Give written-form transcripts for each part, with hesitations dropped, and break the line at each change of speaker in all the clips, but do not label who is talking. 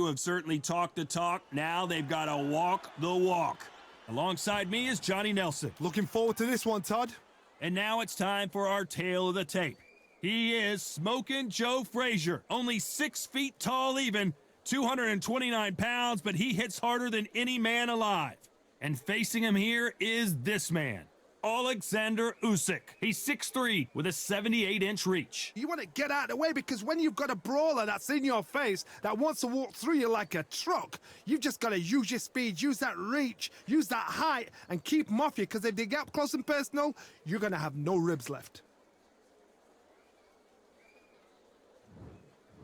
Who have certainly talked the talk. Now they've got to walk the walk. Alongside me is Johnny Nelson.
Looking forward to this one, Todd.
And now it's time for our tale of the tape. He is Smokin' Joe Frazier. Only 6 feet tall even, 229 pounds, but he hits harder than any man alive. And facing him here is this man, Oleksandr Usyk. He's 6'3" with a 78-inch reach.
You want to get out of the way because when you've got a brawler that's in your face that wants to walk through you like a truck, you've just got to use your speed, use that reach, use that height, and keep them off you, because if they get up close and personal, you're going to have no ribs left.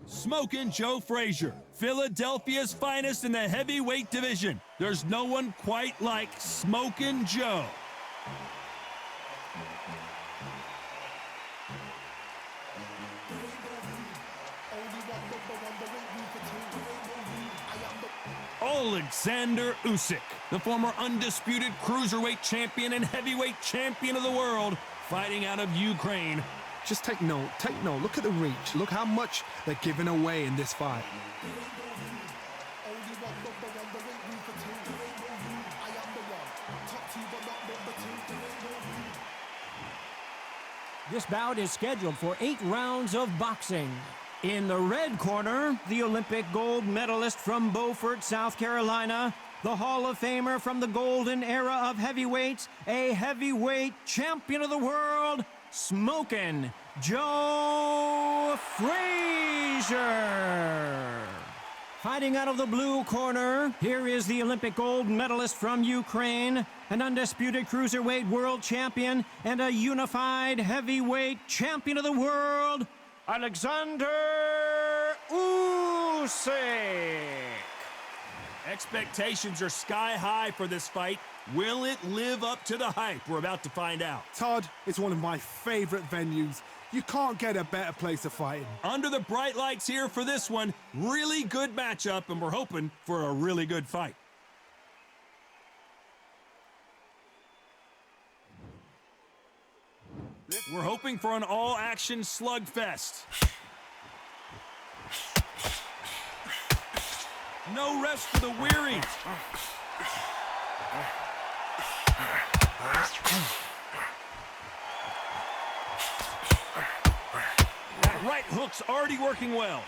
Smokin' Joe Frazier, Philadelphia's finest in the heavyweight division. There's no one quite like Smokin' Joe. Oleksandr Usyk, the former undisputed cruiserweight champion and heavyweight champion of the world, fighting out of Ukraine.
Just take note, look at the reach, look how much they're giving away in this fight.
This bout is scheduled for 8 rounds of boxing. In the red corner, the Olympic gold medalist from Beaufort, South Carolina, the Hall of Famer from the golden era of heavyweights, a heavyweight champion of the world, Smokin' Joe Frazier. Fighting out of the blue corner, here is the Olympic gold medalist from Ukraine, an undisputed cruiserweight world champion, and a unified heavyweight champion of the world, Oleksandr Usyk.
Expectations are sky high for this fight. Will it live up to the hype? We're about to find out.
Todd, it's one of my favorite venues. You can't get a better place to fight in.
Under the bright lights here for this one, really good matchup, and we're hoping for a really good fight. We're hoping for an all-action slugfest. No rest for the weary. That right hook's already working well.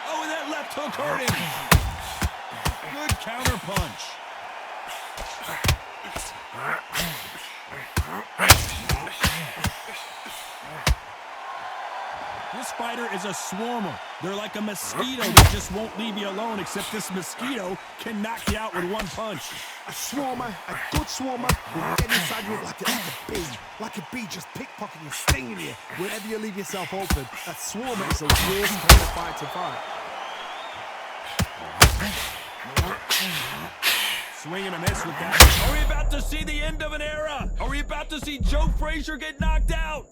Oh, and that left hook hurt him. Good counter punch. This fighter is a swarmer. They're like a mosquito that just won't leave you alone, except this mosquito can knock you out with one punch.
A swarmer, a good swarmer, will get inside you like a bee. Like a bee, just pickpocketing and stinging you wherever you leave yourself open. A swarmer is the worst kind of fight to fight.
Swing and a miss with that. Are we about to see the end of an era? Are we about to see Joe Frazier get knocked out?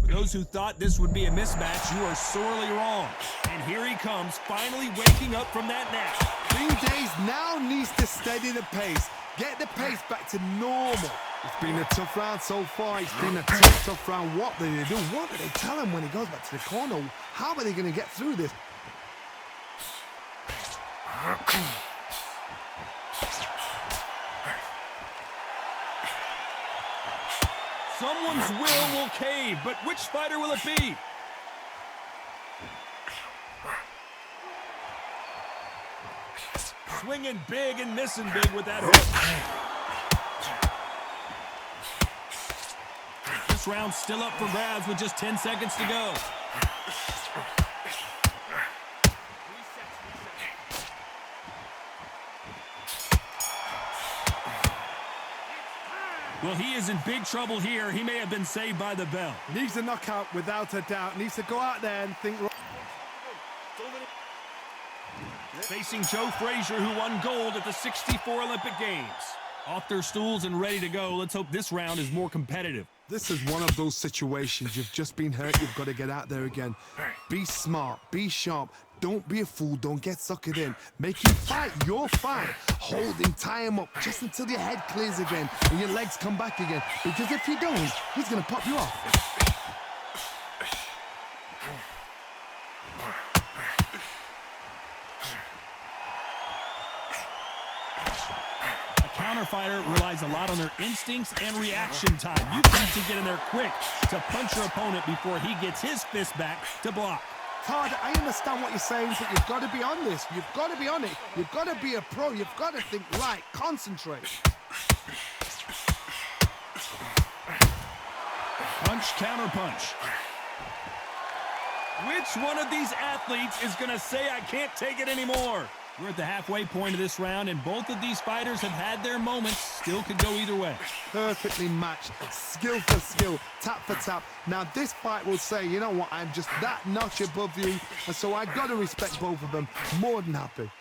For those who thought this would be a mismatch, you are sorely wrong. And here he comes, finally waking up from that nap.
Green Days now needs to steady the pace. Get the pace back to normal. It's been a tough round so far. It's been a tough round. What do they do? What do they tell him when he goes back to the corner? How are they going to get through this?
Someone's will cave, but which fighter will it be? Swinging big and missing big with that hook. This round's still up for grabs with just 10 seconds to go. Well, he is in big trouble here. He may have been saved by the bell.
Needs a knockout without a doubt. Needs to go out there and think.
Facing Joe Frazier, who won gold at the '64 Olympic Games. Off their stools and ready to go. Let's hope this round is more competitive.
This is one of those situations. You've just been hurt. You've got to get out there again. Be smart. Be sharp. Don't be a fool. Don't get suckered in. Make him fight your fight. Hold him, tie him up just until your head clears again and your legs come back again. Because if you don't, he's going to pop you off.
fighter relies a lot on their instincts and reaction time. You need to get in there quick to punch your opponent before he gets his fist back to block.
Todd, I understand what you're saying, but you've got to be on this. You've got to be on it. You've got to be a pro. You've got to think right. Concentrate.
Punch, counter punch. Which one of these athletes is going to say, I can't take it anymore? We're at the halfway point of this round, and both of these fighters have had their moments. Still could go either way.
Perfectly matched. Skill for skill. Tap for tap. Now, this fight will say, you know what, I'm just that notch above you, and so I got to respect both of them. More than happy.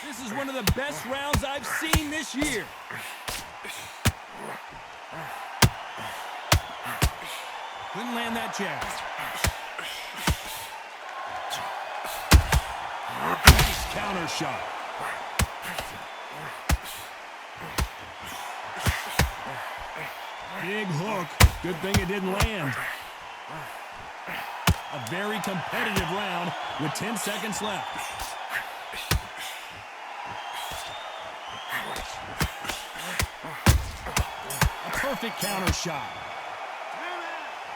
This is one of the best rounds I've seen this year. Couldn't land that jab. Nice counter shot. Big hook. Good thing it didn't land. A very competitive round with 10 seconds left. A perfect counter shot.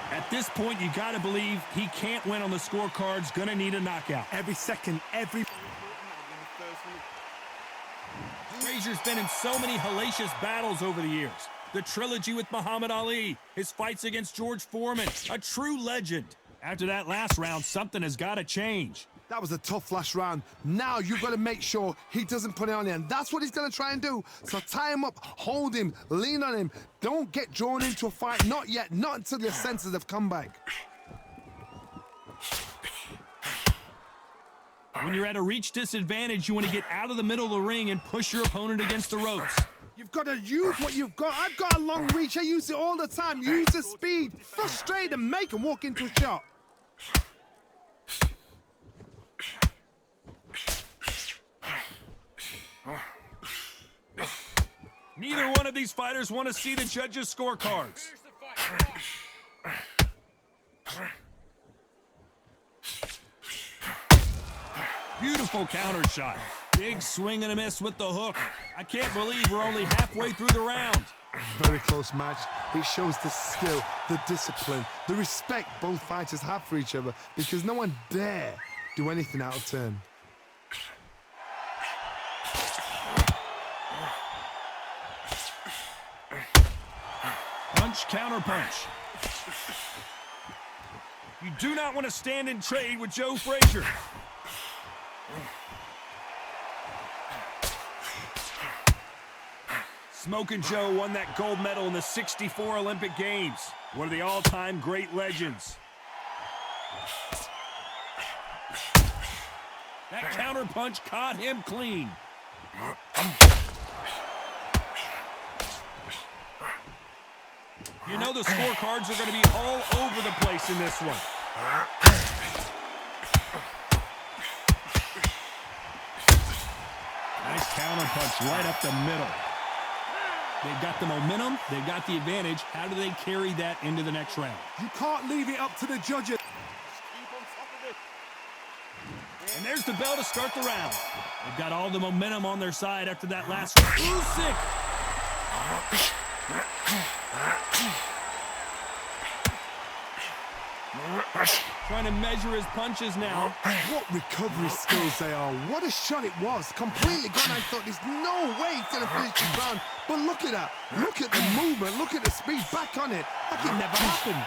At this point, you got to believe he can't win on the scorecards. Gonna need a knockout.
Every second, every...
Frazier's been in so many hellacious battles over the years. The trilogy with Muhammad Ali, his fights against George Foreman, a true legend. After that last round, something has got to change.
That was a tough last round. Now you've got to make sure he doesn't put it on you, and that's what he's going to try and do. So tie him up, hold him, lean on him. Don't get drawn into a fight. Not yet. Not until your senses have come back.
When you're at a reach disadvantage, you want to get out of the middle of the ring and push your opponent against the ropes.
You've got to use what you've got. I've got a long reach. I use it all the time. Use the speed. Frustrate and make him walk into a shot.
Neither one of these fighters want to see the judges' scorecards. Beautiful counter shot. Big swing and a miss with the hook. I can't believe we're only halfway through the round.
Very close match. It shows the skill, the discipline, the respect both fighters have for each other, because no one dare do anything out of turn.
Punch, counter punch. You do not want to stand and trade with Joe Frazier. Smokin' Joe won that gold medal in the '64 Olympic Games. One of the all-time great legends. That counter punch caught him clean. You know the scorecards are going to be all over the place in this one. Nice counter punch right up the middle. They've got the momentum, they've got the advantage. How do they carry that into the next round?
You can't leave it up to the judges.
And there's the bell to start the round. They've got all the momentum on their side after that last one. Usyk! Trying to measure his punches now.
What recovery skills they are. What a shot it was. Completely gone. I thought there's no way he's going to finish the round. But look at that. Look at the movement. Look at the speed. Back on it. Like it never happened.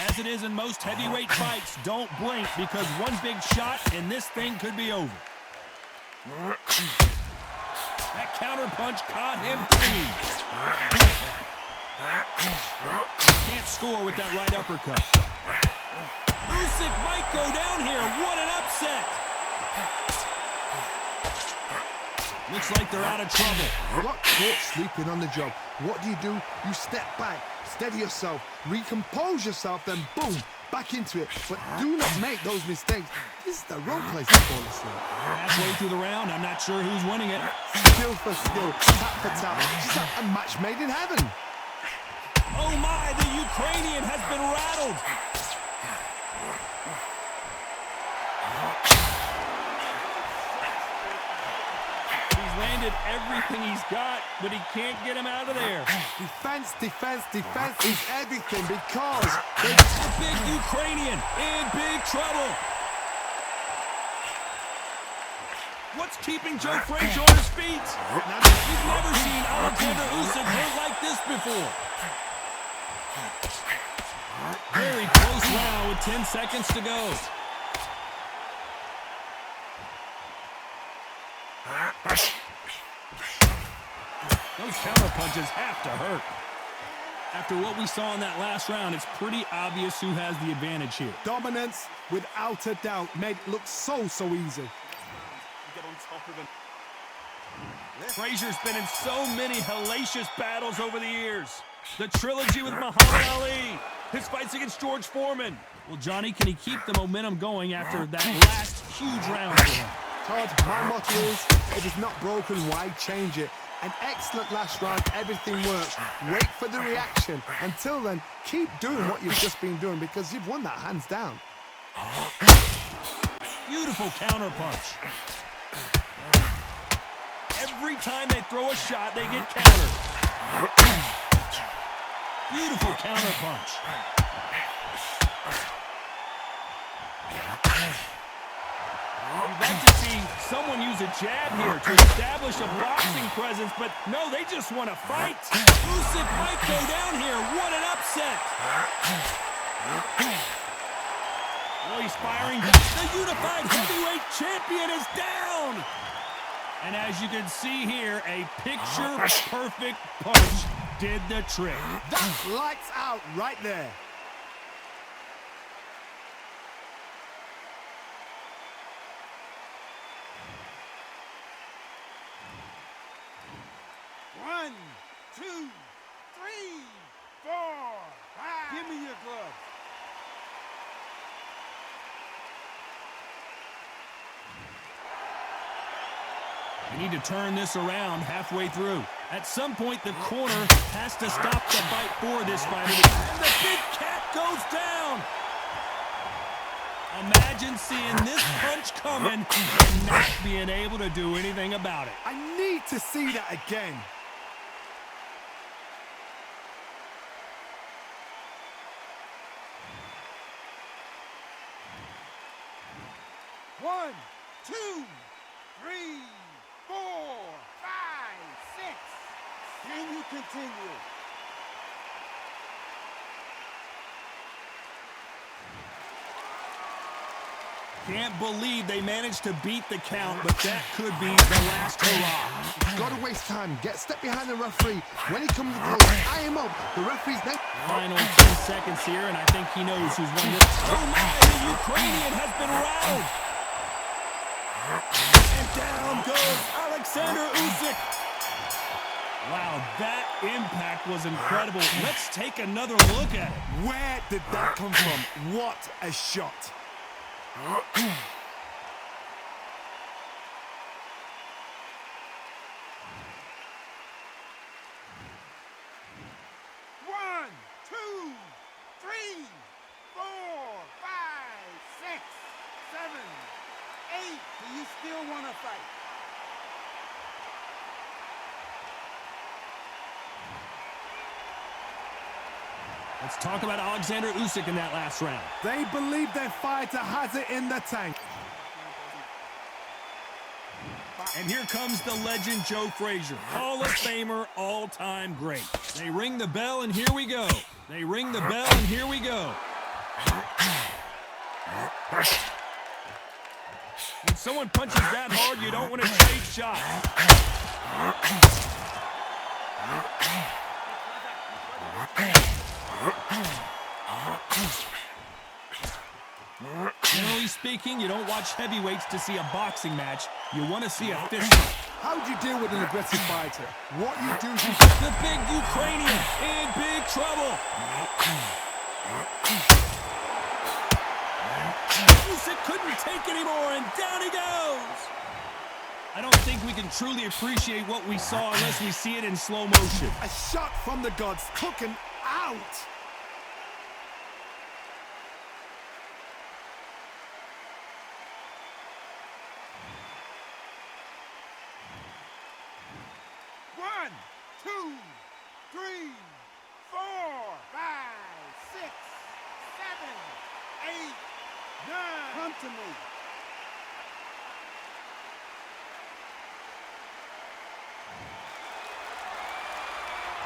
As it is in most heavyweight fights, don't blink, because one big shot and this thing could be over. That counter punch caught him clean. Can't score with that right uppercut. Usyk might go down here. What an upset. Looks like they're out of trouble.
Got caught sleeping on the job. What do? You step back, steady yourself, recompose yourself, then boom, back into it. But do not make those mistakes. This is the wrong place to fall asleep.
Halfway through the round, I'm not sure who's winning it.
Skill for skill, tap for tap. Just like a match made in heaven.
Oh my, the Ukrainian has been rattled. He's landed everything he's got, but he can't get him out of there.
Defense, defense, defense is everything because
The big Ukrainian in big trouble. What's keeping Joe Frazier on his feet? You've never seen Oleksandr Usyk hurt like this before. Very close round with 10 seconds to go. Those counter punches have to hurt. After what we saw in that last round, it's pretty obvious who has the advantage here.
dominance, without a doubt, made it look so easy.
Get on top of him. Frazier's been in so many hellacious battles over the years. The trilogy with Muhammad Ali, his fights against George Foreman. Well, Johnny, can he keep the momentum going after that last huge round for him?
Todd, my motto is, if it's not broken, why change it? An excellent last round, everything works. Wait for the reaction. Until then, keep doing what you've just been doing because you've won that hands down.
Beautiful counter punch. Every time they throw a shot, they get countered. Beautiful counter punch. You'd like to see someone use a jab here to establish a boxing presence, but no, they just want to fight. Usyk might go down here. What an upset. Oh, he's firing. The unified heavyweight champion is down. And as you can see here, a picture-perfect punch did the trick.
That's lights out right there.
One, two, three, four, five. Give me your gloves.
You need to turn this around halfway through. At some point, the corner has to stop the fight for this fighter. And the big cat goes down. Imagine seeing this punch coming and not being able to do anything about it.
I need to see that again.
One, two, three, four, five, six. Can you continue?
Can't believe they managed to beat the count, but that could be the last hurrah.
Gotta waste time. Get step behind the referee. When he comes close, eye him up. The referee's next.
Final 10 seconds here, and I think he knows who's won this. Oh my, the Ukrainian has been rattled. And down goes Oleksandr Usyk. Wow, that impact was incredible. Let's take another look at it.
Where did that come from? What a shot.
One, two, three, four, five, six, seven, eight. Do you still want to fight?
Let's talk about Oleksandr Usyk in that last round.
They believe their fighter has it in the tank.
And here comes the legend Joe Frazier, Hall of Famer, all-time great. They ring the bell, and here we go. They ring the bell, and here we go. When someone punches that hard, you don't want to trade shots. Generally speaking, you don't watch heavyweights to see a boxing match. You want to see a fist fight.
How do you deal with an aggressive fighter? What you do is you...
The big Ukrainian in big trouble. couldn't take anymore, and down he goes. I don't think we can truly appreciate what we saw unless we see it in slow motion.
A shot from the gods, took him out.
One, two, three, 4, 5, 6, 7, 8, 9. Come to me.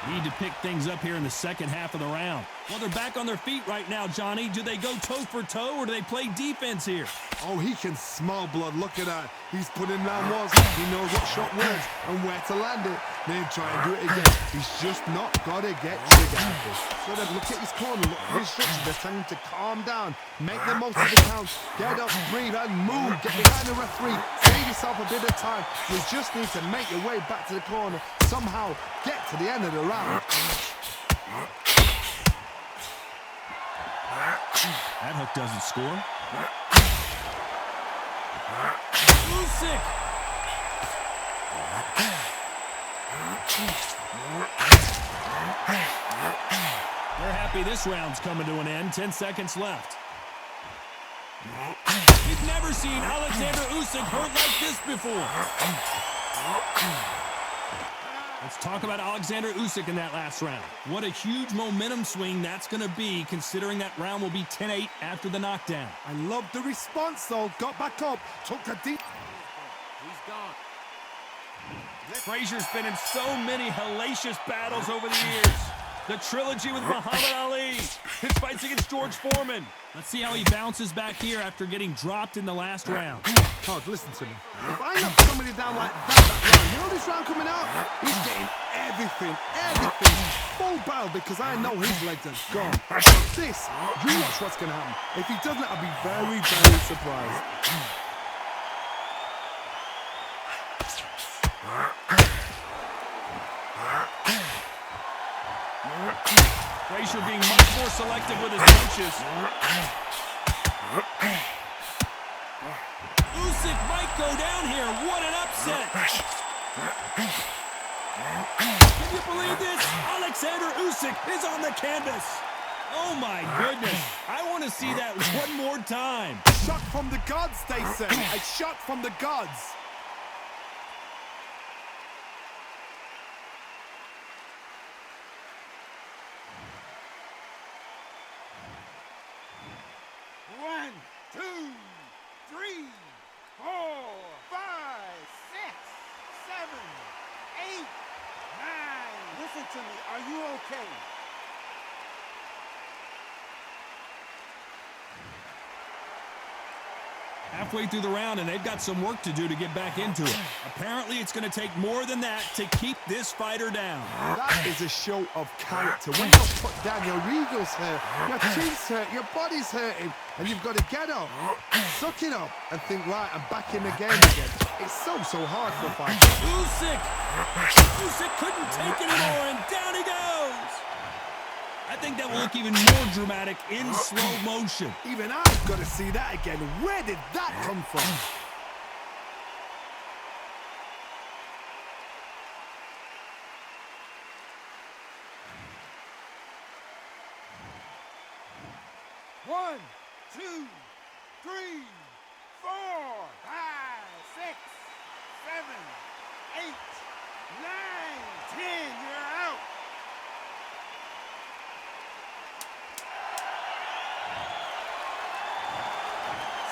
Need to pick things up here in the second half of the round. Well, they're back on their feet right now, Johnny. Do they go toe for toe or do they play defense here?
Oh, he can smell blood. Look at that. He's put in round ones. He knows what shot works and where to land it. Then try and do it again. He's just not got to get triggered. So then look at his corner. Look for instructions. They're telling him to calm down. Make the most of the count. Get up, breathe, and move. Get behind the referee. Save yourself a bit of time. You just need to make your way back to the corner. Somehow get to the end of the round.
That hook doesn't score. Usyk! They're happy this round's coming to an end. 10 seconds left. We've never seen Oleksandr Usyk hurt like this before. Let's talk about Oleksandr Usyk in that last round. What a huge momentum swing that's going to be, considering that round will be 10-8 after the knockdown.
I love the response, though. Got back up, took a deep...
He's gone.
Frazier's been in so many hellacious battles over the years. The trilogy with Muhammad Ali, his fights against George Foreman. Let's see how he bounces back here after getting dropped in the last round.
Todd, listen to me. If I knock somebody down like that round, you know this round coming out? He's getting everything, full barrel, because I know his legs are gone. This, you watch what's going to happen. If he doesn't, I'll be very, very surprised.
Frazier being much more selective with his punches. Usyk might go down here. What an upset. Can you believe this? Oleksandr Usyk is on the canvas. Oh my goodness. I want to see that one more time.
A shot from the gods, they say. A shot from the gods.
One, two, three, 4, 5, 6, 7, 8, 9. Listen to me. Are you okay?
Halfway through the round, and they've got some work to do to get back into it. Apparently, it's going to take more than that to keep this fighter down.
That is a show of character. When you're put down, your ego's hurt, your chin's hurt, your body's hurting, and you've got to get up, suck it up, and think, right, I'm back in the game again. It's so hard for a fighter.
Usyk couldn't take it anymore, and down he goes. I think that will look even more dramatic in slow motion.
Even I've got to see that again. Where did that come from?
One, two, three, 4, 5, 6, 7, 8, 9, 10. You're out.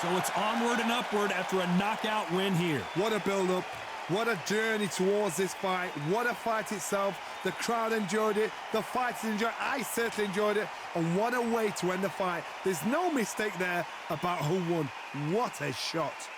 So it's onward and upward after a knockout win here.
What a build-up. What a journey towards this fight. What a fight itself. The crowd enjoyed it. The fighters enjoyed it. I certainly enjoyed it. And what a way to end the fight. There's no mistake there about who won. What a shot.